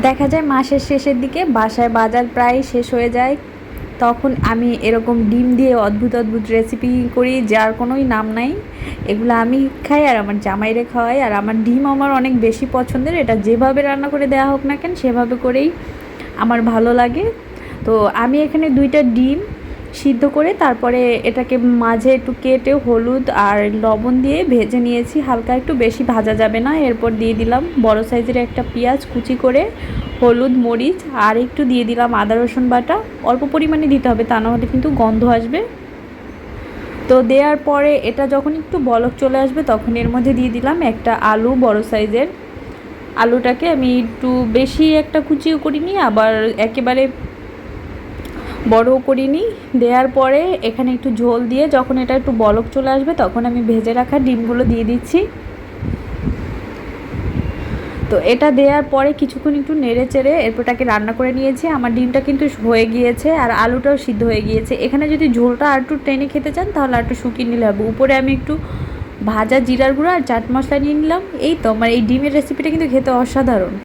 দেখা যায় মাসের শেষের দিকে বাসায় বাজার প্রায় শেষ হয়ে যায়, তখন আমি এরকম ডিম দিয়ে অদ্ভুত অদ্ভুত রেসিপি করি যার কোনোই নাম নাই। এগুলো আমি খাই আর আমার জামাইরে খাওয়াই। আর আমার ডিম আমার অনেক বেশি পছন্দের, এটা যেভাবে রান্না করে দেওয়া হোক না কেন সেভাবে করেই আমার ভালো লাগে। তো আমি এখানে 2টা ডিম সিদ্ধ করে তারপরে এটাকে মাঝে একটু কেটে হলুদ আর লবণ দিয়ে ভেজে নিয়েছি, হালকা একটু বেশি ভাজা যাবে না। এরপর দিয়ে দিলাম বড় সাইজের একটা পেঁয়াজ কুচি করে, হলুদ মরিচ আর একটু দিয়ে দিলাম আদা রসুন বাটা। অল্প পরিমাণে দিতে হবে, তা নাহলে কিন্তু গন্ধ আসবে। তো দেওয়ার পরে এটা যখন একটু বলক চলে আসবে তখন এর মধ্যে দিয়ে দিলাম একটা আলু বড় সাইজের। আলুটাকে আমি একটু বেশি একটা কুচিও করিনি, আবার একেবারে বড়ও করিনি। দেওয়ার পরে এখানে একটু ঝোল দিয়ে যখন এটা একটু বলক চলে আসবে তখন আমি ভেজে রাখা ডিমগুলো দিয়ে দিচ্ছি। তো এটা দেওয়ার পরে কিছুক্ষণ একটু নেড়ে চেড়ে এরপরটাকে রান্না করে নিয়েছি। আমার ডিমটা কিন্তু হয়ে গিয়েছে আর আলুটাও সিদ্ধ হয়ে গিয়েছে। এখানে যদি ঝোলটা আর একটু টেনে খেতে চান তাহলে আর একটু শুকিয়ে নিলে হবে। উপরে আমি একটু ভাজা জিরার গুঁড়ো আর চাট মশলা নিয়ে নিলাম। এই তো আমার এই ডিমের রেসিপিটা কিন্তু খেতে অসাধারণ।